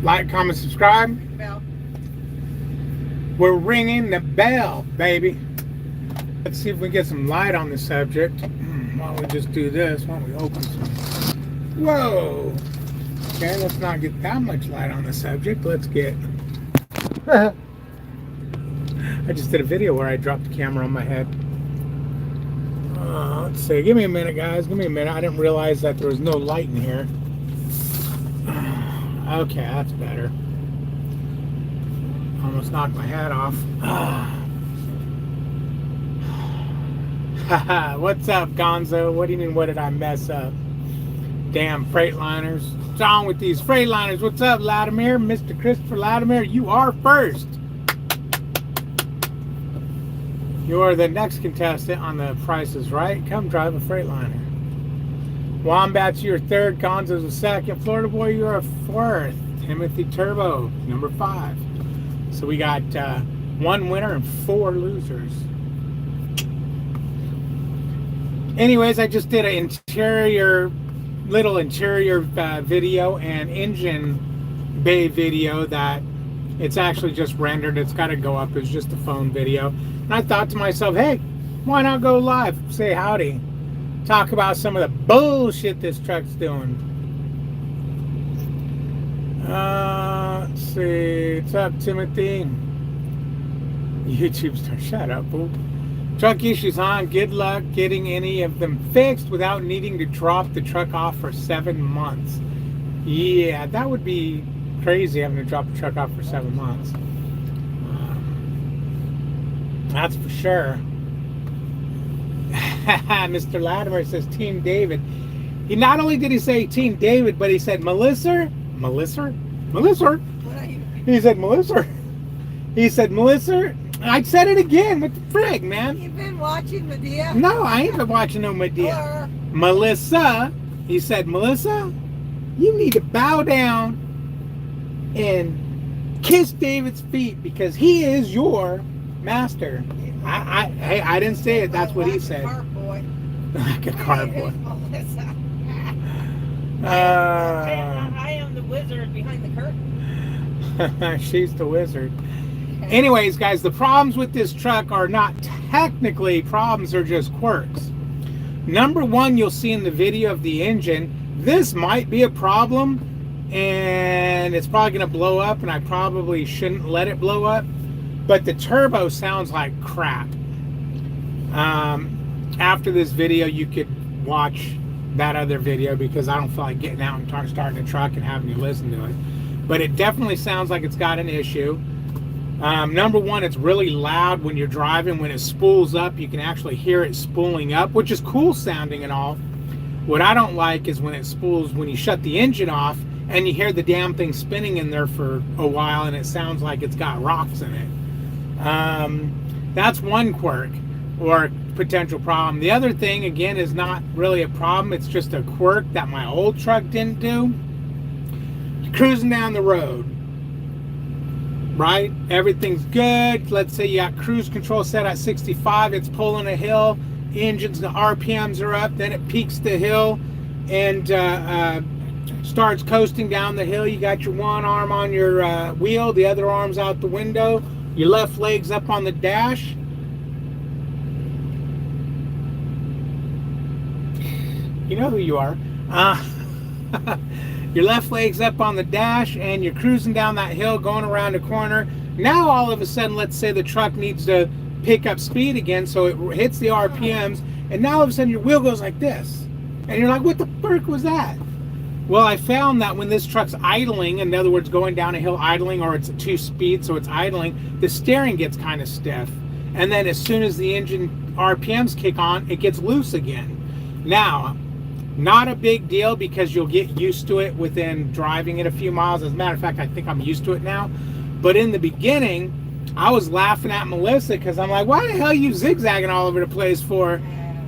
Like, comment, subscribe. Bell. We're ringing the bell, baby. Let's see if we get some light on the subject. Why don't we just do this? Why don't we open some? Whoa. Okay, let's not get that much light on the subject. Let's get... I just did a video where I dropped the camera on my head. Let's see. Give me a minute, guys. Give me a minute. I didn't realize that there was no light in here. Okay, that's better. Almost knocked my hat off. What's up, Gonzo? What do you mean, what did I mess up? Damn Freightliners. What's wrong with these Freightliners? What's up, Latimer? Mr. Christopher Latimer, you are first. You are the next contestant on The Price is Right. Come drive a Freightliner. Wombat's your third, Gonzo's a second. Florida Boy, you're a fourth. Timothy Turbo, number 5. So we got 1 winner and 4 losers. Anyways, I just did an little interior video and engine bay video that it's actually just rendered. It's got to go up. It's just a phone video. And I thought to myself, hey, why not go live? Say howdy. Talk about some of the bullshit this truck's doing. Let's see. What's up, Timothy? YouTube star, shut up, fool. Truck issues on. Good luck getting any of them fixed without needing to drop the truck off for 7 months. Yeah, that would be crazy having to drop the truck off for 7 months. That's for sure. Mr. Latimer says Team David. He not only did he say Team David, but he said Melissa. He said Melissa. He said Melissa. I said it again. What the frig, man? You've been watching Medea? No, I ain't been watching no Medea. Melissa. He said, Melissa, you need to bow down and kiss David's feet because he is your master. I didn't say it. That's what he said. Like a car boy. I am the wizard behind the curtain. She's the wizard. Anyways, guys, the problems with this truck are not technically problems, they're just quirks. Number one, you'll see in the video of the engine, this might be a problem and it's probably going to blow up, and I probably shouldn't let it blow up. But the turbo sounds like crap. After this video, you could watch that other video because I don't feel like getting out and starting a truck and having you listen to it. But it definitely sounds like it's got an issue. Number one, it's really loud when you're driving. When it spools up, you can actually hear it spooling up, which is cool sounding and all. What I don't like is when it spools, when you shut the engine off and you hear the damn thing spinning in there for a while and it sounds like it's got rocks in it. That's one quirk or potential problem. The other thing, again, is not really a problem. It's just a quirk that my old truck didn't do. You're cruising down the road, right? Everything's good. Let's say you got cruise control set at 65. It's pulling a hill. Engines, the RPMs are up. Then it peaks the hill and starts coasting down the hill. You got your one arm on your wheel, the other arm's out the window. Your left leg's up on the dash. You know who you are. Your left leg's up on the dash and you're cruising down that hill, going around a corner. Now all of a sudden, let's say the truck needs to pick up speed again, so it hits the RPMs, and now all of a sudden your wheel goes like this. And you're like, what the frick was that? Well, I found that when this truck's idling, in other words, going down a hill idling, or it's at 2 speed, so it's idling, the steering gets kind of stiff. And then as soon as the engine RPMs kick on, it gets loose again. Now, not a big deal because you'll get used to it within driving it a few miles. As a matter of fact, I think I'm used to it now. But in the beginning, I was laughing at Melissa because I'm like, why the hell are you zigzagging all over the place for?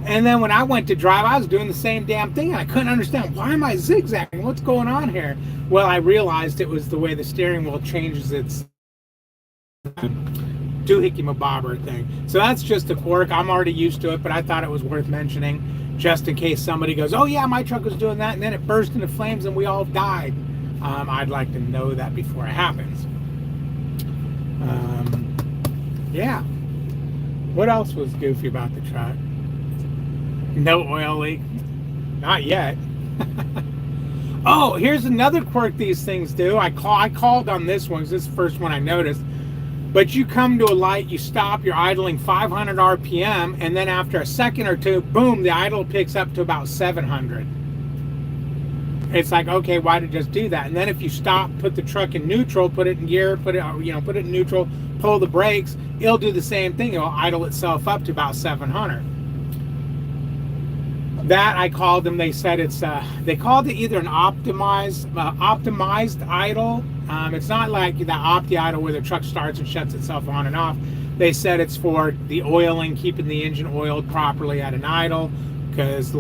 And then when I went to drive, I was doing the same damn thing. And I couldn't understand, why am I zigzagging? What's going on here? Well, I realized it was the way the steering wheel changes its doohickey mabobber thing. So that's just a quirk. I'm already used to it, but I thought it was worth mentioning just in case somebody goes, oh yeah, my truck was doing that, and then it burst into flames and we all died. I'd like to know that before it happens. Yeah. What else was goofy about the truck? No oil leak. Not yet. Oh, here's another quirk these things do. I called on this one because this is the first one I noticed. But you come to a light, you stop, you're idling 500 RPM, and then after a second or two, boom, the idle picks up to about 700. It's like, okay, why did it just do that? And then if you stop, put the truck in neutral, put it in gear, put it in neutral, pull the brakes, it'll do the same thing. It'll idle itself up to about 700. That I called them. They said they called it either an optimized idle. It's not like the opti idle where the truck starts and shuts itself on and off. They said it's for the oiling, keeping the engine oiled properly at an idle, because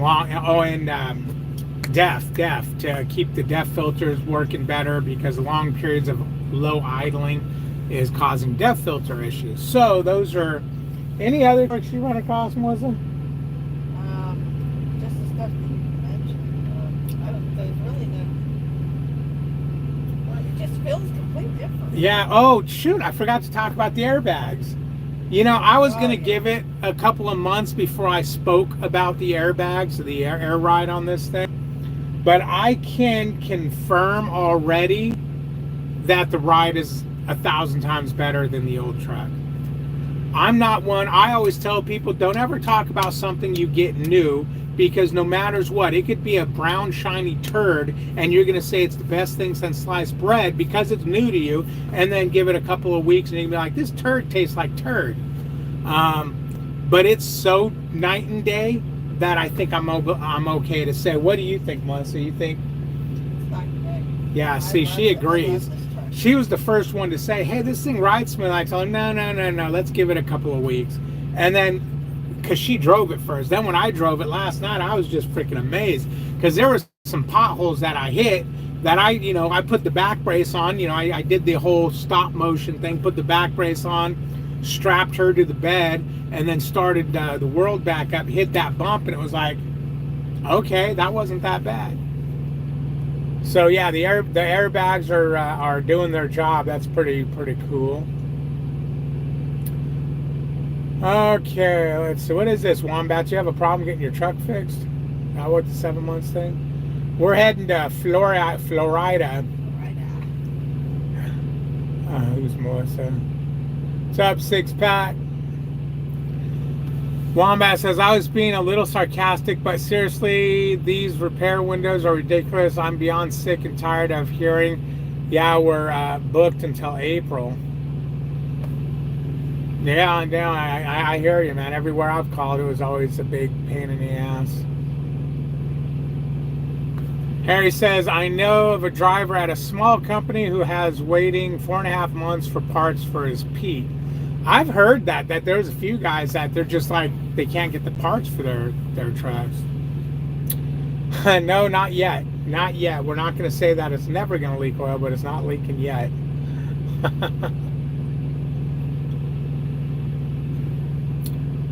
DEF to keep the DEF filters working better, because long periods of low idling is causing DEF filter issues. So those are. Any other trucks you run across, Melissa? Just the stuff that you mentioned. There's really no. Well, it just feels completely different. Yeah. Oh shoot! I forgot to talk about the airbags. I was gonna give it a couple of months before I spoke about the airbags, the air ride on this thing. But I can confirm already that the ride is 1,000 times better than the old truck. I'm not one. I always tell people, don't ever talk about something you get new, because no matter what, it could be a brown shiny turd and you're going to say it's the best thing since sliced bread because it's new to you, and then give it a couple of weeks and you'll be like, this turd tastes like turd. But it's so night and day that I think I'm okay to say. What do you think, Melissa? You think? It's night and day. Yeah, see, she agrees. She was the first one to say, hey, this thing rides smooth. I told her, no, let's give it a couple of weeks. And then, because she drove it first. Then when I drove it last night, I was just freaking amazed. Because there were some potholes that I hit that I put the back brace on. I did the whole stop motion thing, put the back brace on, strapped her to the bed, and then started the world back up, hit that bump, and it was like, okay, that wasn't that bad. So yeah, the airbags are doing their job. That's pretty cool. Okay, let's see. What is this, Wombat? You have a problem getting your truck fixed? What, the 7 months thing? We're heading to Florida. Who's Melissa? What's up, Six Pack? Wombat says, I was being a little sarcastic, but seriously, these repair windows are ridiculous. I'm beyond sick and tired of hearing, yeah, we're booked until April. Yeah, I hear you, man. Everywhere I've called, it was always a big pain in the ass. Harry says, I know of a driver at a small company who has waiting 4.5 months for parts for his Pete. I've heard that there's a few guys that they're just like, they can't get the parts for their trucks. No, not yet. Not yet. We're not going to say that it's never going to leak oil, but it's not leaking yet.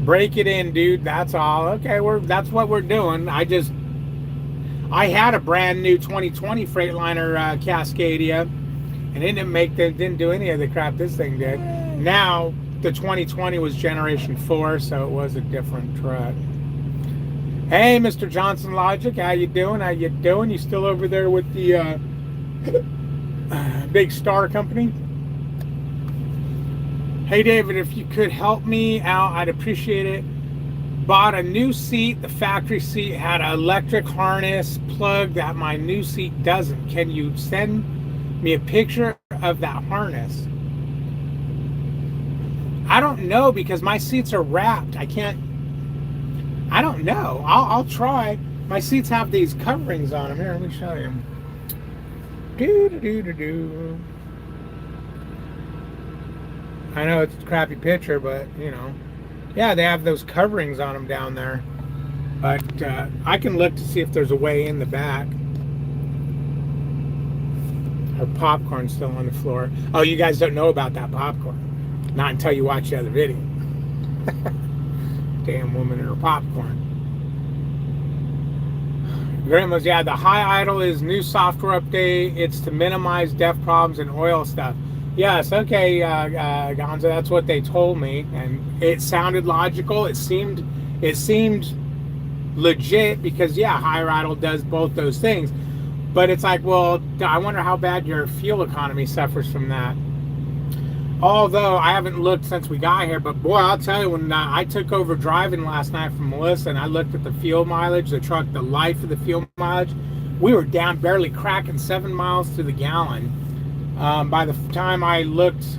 Break it in, dude. That's all. Okay, that's what we're doing. I had a brand new 2020 Freightliner Cascadia, and it didn't do any of the crap this thing did. Now the 2020 was generation 4, so it was a different truck. Hey, Mr. Johnson Logic, how you doing? You still over there with the Big Star Company? Hey, David, if you could help me out, I'd appreciate it. Bought a new seat. The factory seat had an electric harness plug that my new seat doesn't. Can you send me a picture of that harness? I don't know, because my seats are wrapped. I don't know. I'll try. My seats have these coverings on them. Here, let me show you. I know it's a crappy picture, but yeah, they have those coverings on them down there. But I can look to see if there's a way in the back. Our popcorn's still on the floor. Oh, you guys don't know about that popcorn. Not until you watch the other video. Damn woman and her popcorn. Grandma's, yeah, the high idle is new software update. It's to minimize def problems and oil stuff. Yes, okay, Gonzo, that's what they told me, and it sounded logical. It seemed legit because yeah, high idle does both those things. But it's like, well, I wonder how bad your fuel economy suffers from that. Although I haven't looked since we got here, but boy, I'll tell you, when I took over driving last night from Melissa and I looked at the fuel mileage, the truck, the life of the fuel mileage, we were down barely cracking 7 miles to the gallon. By the time I looked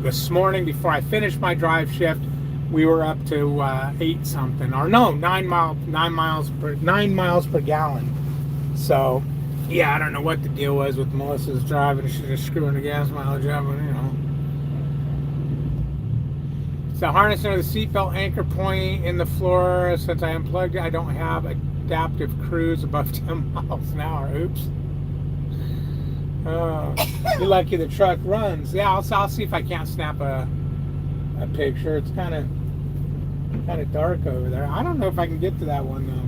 this morning before I finished my drive shift, we were up to 8 something, or no, 9 miles per gallon. So yeah, I don't know what the deal was with Melissa's driving. She's just screwing the gas mileage up, and, you know. So harnessing the seatbelt anchor point in the floor. Since I unplugged it, I don't have adaptive cruise above 10 miles an hour. Oops. You're lucky the truck runs. Yeah, I'll see if I can't snap a picture. It's kind of dark over there. I don't know if I can get to that one though.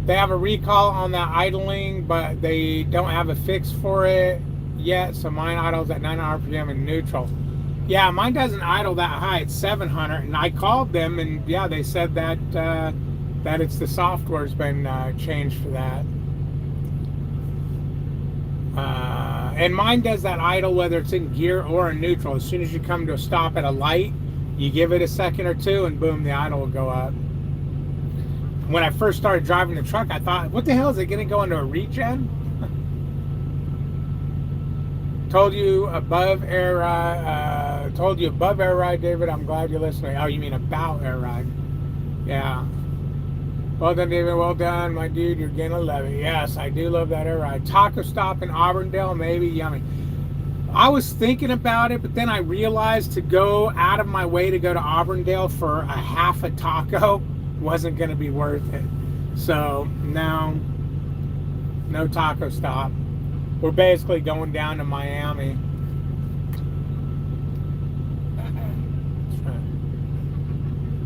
They have a recall on that idling, but they don't have a fix for it yet. So mine idles at 900 RPM in neutral. Yeah, mine doesn't idle that high. It's 700, and I called them, and yeah, they said that that it's the software's been changed for that. And mine does that idle whether it's in gear or in neutral. As soon as you come to a stop at a light, you give it a second or two, and boom, the idle will go up. When I first started driving the truck, I thought, what the hell, is it going to go into a regen? Told you above air ride, David. I'm glad you're listening. Oh, you mean about air ride? Yeah. Well done, David. Well done, my dude. You're gonna love it. Yes, I do love that air ride. Taco stop in Auburndale, maybe. Yummy. I was thinking about it, but then I realized to go out of my way to go to Auburndale for a half a taco wasn't going to be worth it. So no taco stop. We're basically going down to Miami.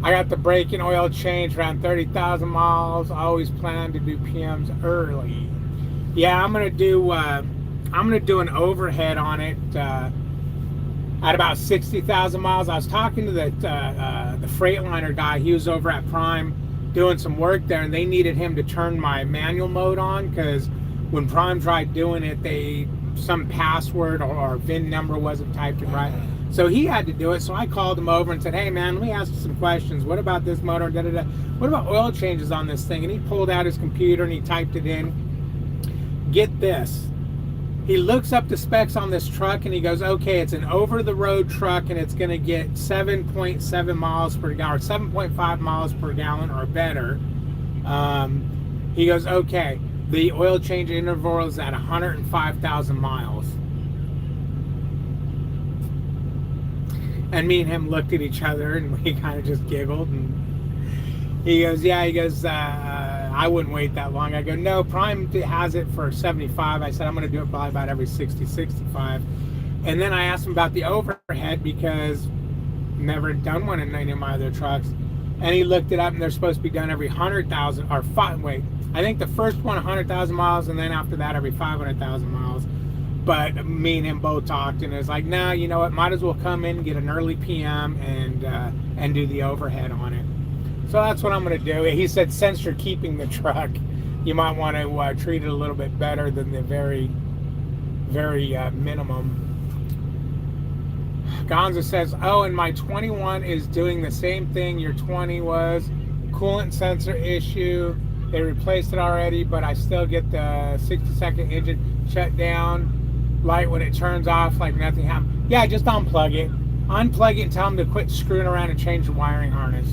I got the brake and oil change around 30,000 miles. I always plan to do PMs early. Yeah, I'm gonna do an overhead on it at about 60,000 miles. I was talking to the Freightliner guy. He was over at Prime doing some work there, and they needed him to turn my manual mode on because when Prime tried doing it, some password or VIN number wasn't typed in right. So he had to do it. So I called him over and said, hey man, let me ask you some questions. What about this motor? Da, da, da. What about oil changes on this thing? And he pulled out his computer and he typed it in. Get this. He looks up the specs on this truck and he goes, okay, it's an over-the-road truck and it's going to get 7.7 miles per gallon, or 7.5 miles per gallon or better. He goes, okay, the oil change interval is at 105,000 miles. And me and him looked at each other and we kind of just giggled. And he goes, yeah, I wouldn't wait that long. I go, no, Prime has it for 75. I said, I'm going to do it probably about every 60, 65. And then I asked him about the overhead because never done one in any of my other trucks. And he looked it up and they're supposed to be done every 100,000 or I think the first one 100,000 miles and then after that every 500,000 miles. But me and him both talked and it was like, nah, you know what, might as well come in and get an early PM and do the overhead on it. So that's what I'm going to do. He said, since you're keeping the truck, you might want to treat it a little bit better than the very, very minimum. Gonza says, oh, and my 21 is doing the same thing your 20 was. Coolant sensor issue. They replaced it already, but I still get the 60-second engine shut down light when it turns off like nothing happened. Yeah, just unplug it. Unplug it and tell them to quit screwing around and change the wiring harness.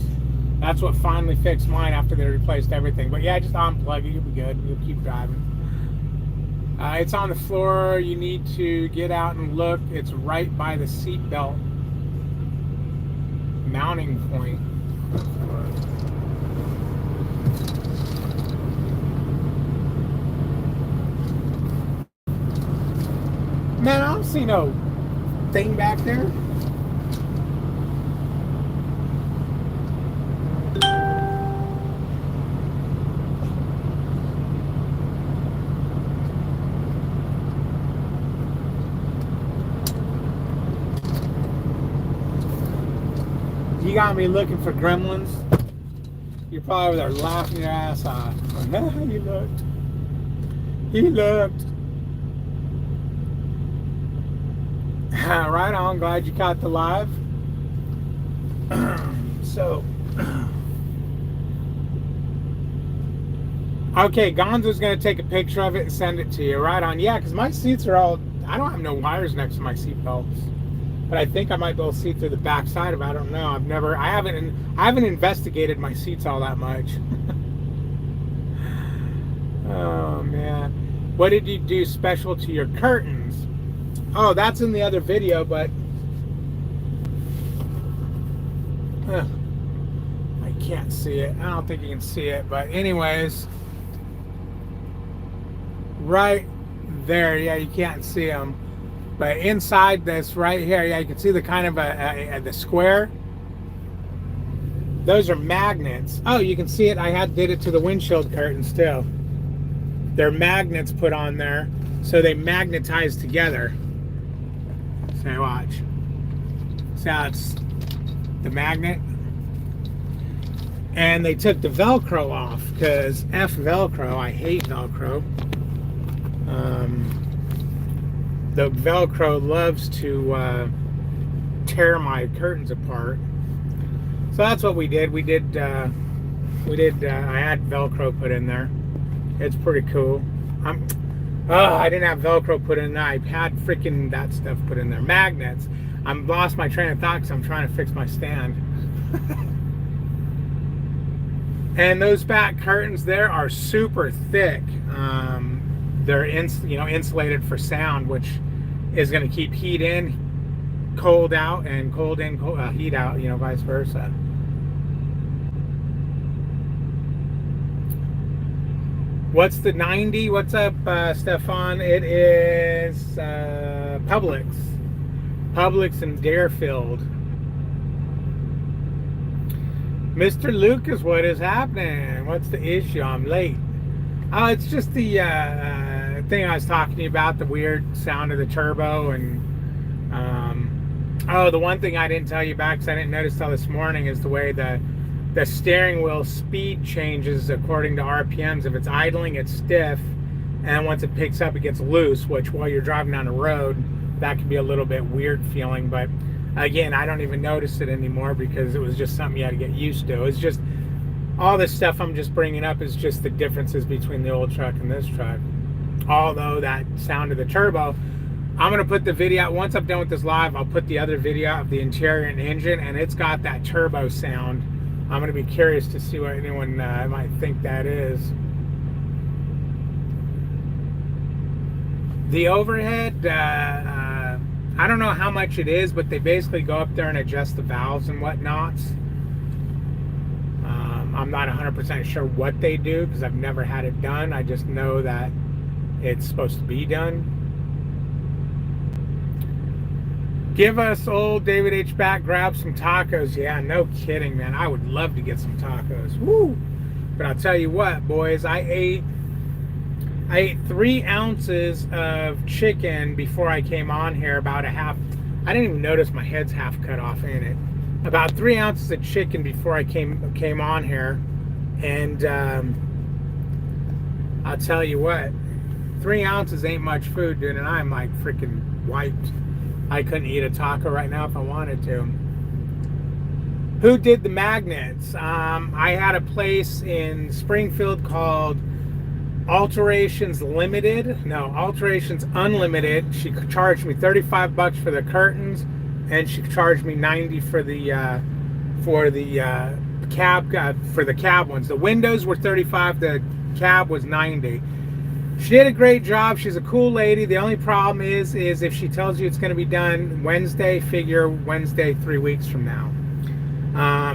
That's what finally fixed mine after they replaced everything. But yeah, just unplug it. You'll be good. You'll keep driving. It's on the floor. You need to get out and look. It's right by the seat belt mounting point. Man, I don't see no thing back there. got me looking for gremlins. You're probably over there laughing your ass off. He looked. He looked. Right on. Glad you caught the live. So. Okay, Gonzo's going to take a picture of it and send it to you. Right on. Yeah, because my seats are all... I don't have no wires next to my seat belts. But I think I might be able to see through the back side of it. I don't know. I haven't investigated my seats all that much. Oh, man. What did you do special to your curtains? Oh, that's in the other video, but... I can't see it. I don't think you can see it. But anyways... Right there, yeah, you can't see them, but inside this right here, yeah, you can see the kind of the square. Those are magnets. Oh, you can see it. I did it to the windshield curtains too. They're magnets put on there, so they magnetize together. So watch. See how it's the magnet, and they took the Velcro off because F Velcro. I hate Velcro. The Velcro loves to tear my curtains apart. So that's what we did. I had Velcro put in there. It's pretty cool. I didn't have Velcro put in there. I had freaking that stuff put in there. Magnets. I'm lost my train of thought because I'm trying to fix my stand. And those back curtains there are super thick. They're insulated for sound, which is going to keep heat in, cold out, and cold in, heat out, vice versa. What's the 90? What's up, Stefan? It is Publix. Publix in Deerfield. Mr. Lucas, what is happening? What's the issue? I'm late. Oh, it's just the thing I was talking to you about, the weird sound of the turbo. And the one thing I didn't tell you about because I didn't notice till this morning is the way the steering wheel speed changes according to RPMs. If it's idling, it's stiff, and once it picks up, it gets loose, which while you're driving down the road, that can be a little bit weird feeling. But again, I don't even notice it anymore because it was just something you had to get used to. It's just all this stuff I'm just bringing up is just the differences between the old truck and this truck. Although that sound of the turbo, I'm going to put the video out. Once I'm done with this live, I'll put the other video of the interior and engine, and it's got that turbo sound. I'm going to be curious to see what anyone might think that is. The overhead, I don't know how much it is, but they basically go up there and adjust the valves and whatnot. I'm not 100% sure what they do because I've never had it done. I just know that it's supposed to be done. Give us old David H. back, grab some tacos. Yeah, no kidding, man. I would love to get some tacos. Woo! But I'll tell you what, boys, I ate 3 ounces of chicken before I came on here. About a half. I didn't even notice my head's half cut off in it. About 3 ounces of chicken before I came on here, and I'll tell you what, 3 ounces ain't much food, dude, and I'm like freaking wiped. I couldn't eat a taco right now if I wanted to. Who did the magnets? I had a place in Springfield called Alterations Unlimited. She charged me $35 for the curtains, and she charged me $90 for the cab ones. The windows were $35. The cab was $90. She did a great job. She's a cool lady. The only problem is if she tells you it's going to be done Wednesday, figure Wednesday 3 weeks from now.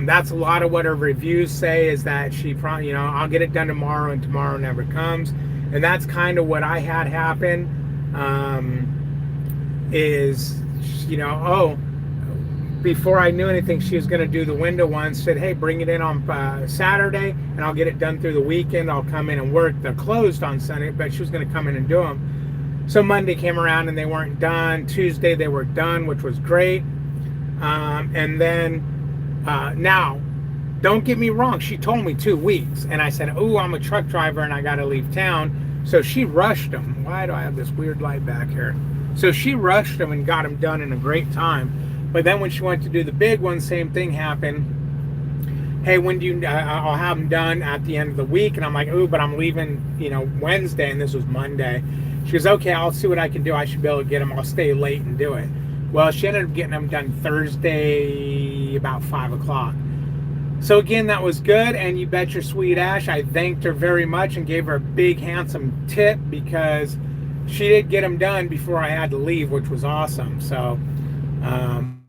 That's a lot of what her reviews say, is that she probably, I'll get it done tomorrow, and tomorrow never comes. And that's kind of what I had happen. Before I knew anything, she was going to do the window one. Said, hey, bring it in on Saturday, and I'll get it done through the weekend. I'll come in and work. They're closed on Sunday, but she was going to come in and do them. So Monday came around, and they weren't done. Tuesday, they were done, which was great. And then Now, don't get me wrong. She told me 2 weeks, and I said, "Oh, I'm a truck driver and I got to leave town." So she rushed them. Why do I have this weird light back here? So she rushed them and got them done in a great time. But then when she went to do the big one, same thing happened. Hey, when do you? I'll have them done at the end of the week, and I'm like, "Oh, but I'm leaving, Wednesday," and this was Monday. She goes, "Okay, I'll see what I can do. I should be able to get them. I'll stay late and do it." Well, she ended up getting them done Thursday about 5 o'clock. So again, that was good, and you bet your sweet ash, I thanked her very much and gave her a big handsome tip because she did get them done before I had to leave, which was awesome. So,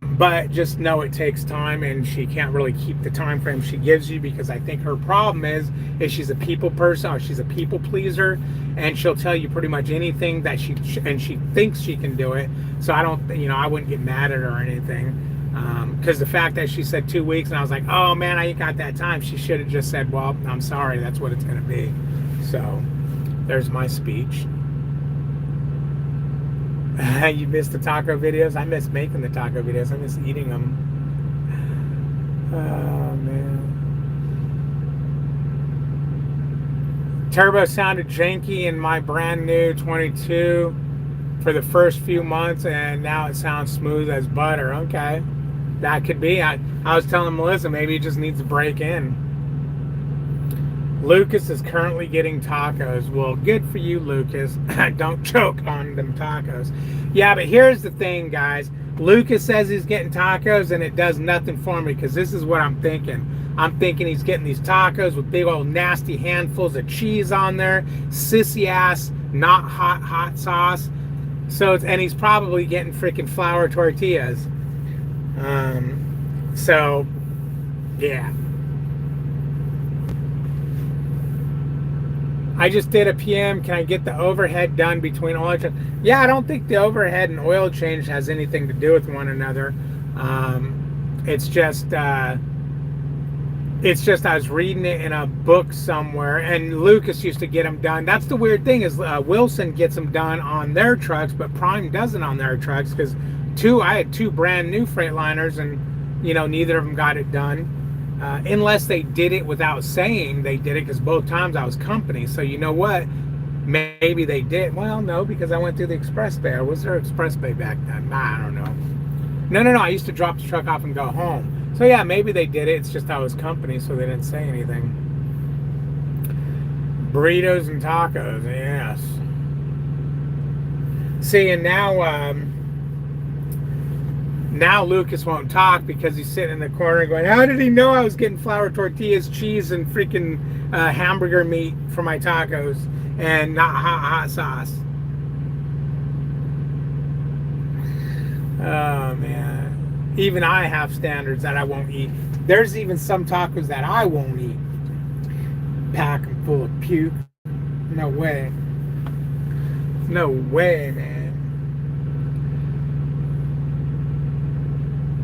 but just know it takes time, and she can't really keep the time frame she gives you, because I think her problem is she's a people person, or she's a people pleaser, and she'll tell you pretty much anything that she thinks she can do it. So I don't, I wouldn't get mad at her or anything. Because the fact that she said 2 weeks, and I was like, "Oh man, I ain't got that time," she should have just said, "Well, I'm sorry, that's what it's going to be." So there's my speech. You missed the taco videos? I miss making the taco videos. I miss eating them. Oh man. Turbo sounded janky in my brand new 22 for the first few months, and now it sounds smooth as butter. Okay. That could be. I was telling Melissa, maybe it just needs to break in. Lucas is currently getting tacos. Well, good for you, Lucas. Don't choke on them tacos. Yeah, but here's the thing, guys. Lucas says he's getting tacos, and it does nothing for me, because this is what I'm thinking. I'm thinking he's getting these tacos with big old nasty handfuls of cheese on there, sissy ass, not hot sauce. So and he's probably getting freaking flour tortillas. So yeah. I just did a PM. Can I get the overhead done between oil change? Yeah, I don't think the overhead and oil change has anything to do with one another. It's just I was reading it in a book somewhere, and Lucas used to get them done. That's the weird thing, is Wilson gets them done on their trucks, but Prime doesn't on their trucks, because I had 2 brand new Freightliners, and neither of them got it done. Unless they did it without saying they did it, because both times I was company. So you know what? Maybe they did. Well, no, because I went through the express bay. Or was there express bay back then? Nah, I don't know. No. I used to drop the truck off and go home. So yeah, maybe they did it. It's just I was company, so they didn't say anything. Burritos and tacos, yes. See, and now Lucas won't talk, because he's sitting in the corner going, "How did he know I was getting flour tortillas, cheese, and freaking hamburger meat for my tacos, and not hot sauce?" Oh man. Even I have standards that I won't eat. There's even some tacos that I won't eat. Pack them full of puke. No way. No way, man.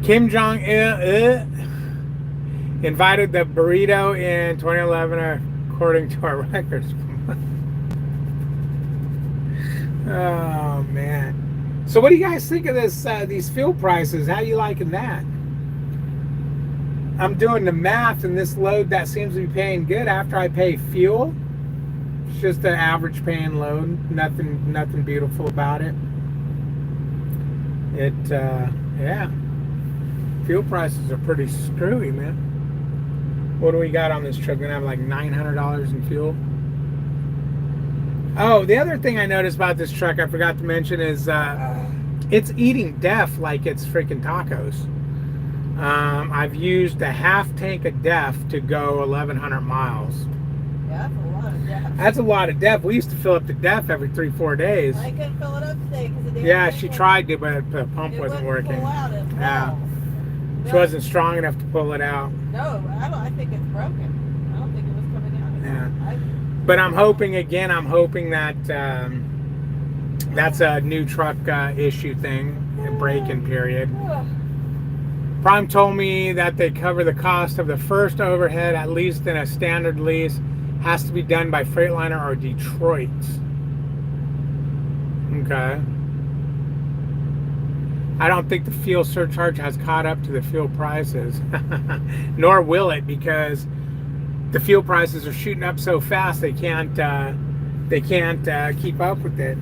Kim Jong-il invited the burrito in 2011, according to our records. Oh man. So what do you guys think of this? These fuel prices? How you liking that? I'm doing the math, and this load that seems to be paying good after I pay fuel. It's just an average paying load. Nothing beautiful about it. Yeah. Fuel prices are pretty screwy, man. What do we got on this truck? Gonna have like $900 in fuel. Oh, the other thing I noticed about this truck I forgot to mention is it's eating DEF like it's freaking tacos. I've used a half tank of DEF to go 1,100 miles. Yeah, that's a lot of DEF. That's a lot of DEF. We used to fill up the DEF every 3-4 days. I couldn't fill it up today because the Yeah, she tried to, but the pump wasn't working. Yeah. She wasn't strong enough to pull it out. No, I think it's broken. I don't think it was coming out. Yeah. But I'm hoping that that's a new truck issue thing, a break-in period. Prime told me that they cover the cost of the first overhead, at least in a standard lease. Has to be done by Freightliner or Detroit. Okay. I don't think the fuel surcharge has caught up to the fuel prices, nor will it, because the fuel prices are shooting up so fast they can't keep up with it.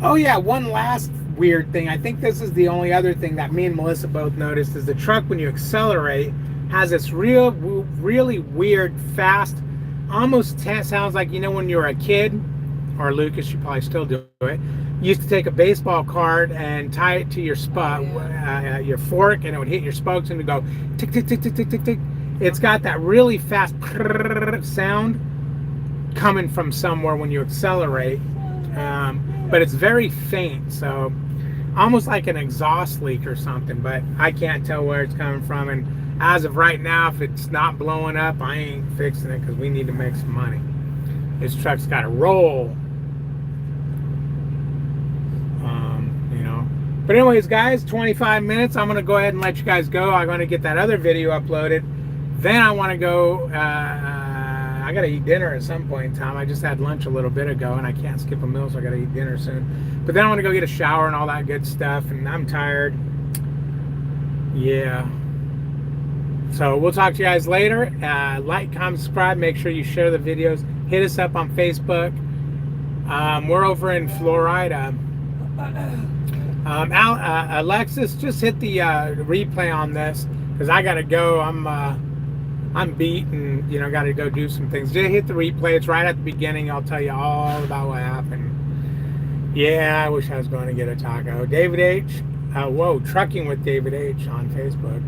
Oh yeah, one last weird thing. I think this is the only other thing that me and Melissa both noticed is the truck, when you accelerate, has this really weird, fast, almost sounds like, you know, when you were a kid, or Lucas, you probably still do it. You used to take a baseball card and tie it to your your fork, and it would hit your spokes and it would go tick, tick, tick, tick, tick, tick, tick. It's got that really fast sound coming from somewhere when you accelerate, but it's very faint, so almost like an exhaust leak or something, but I can't tell where it's coming from. And as of right now, if it's not blowing up, I ain't fixing it, because we need to make some money. This truck's got to roll. You know. But anyways, guys, 25 minutes. I'm going to go ahead and let you guys go. I'm going to get that other video uploaded. Then I want to go, I got to eat dinner at some point in time. I just had lunch a little bit ago, and I can't skip a meal, so I got to eat dinner soon. But then I want to go get a shower and all that good stuff, and I'm tired. Yeah. So we'll talk to you guys later. Like, comment, subscribe. Make sure you share the videos. Hit us up on Facebook. We're over in Florida. Alexis, just hit the replay on this, because I gotta go. I'm beat, and you know, gotta go do some things. Just hit the replay. It's right at the beginning. I'll tell you all about what happened. Yeah, I wish I was going to get a taco. David H. Whoa, Trucking with David H. on Facebook.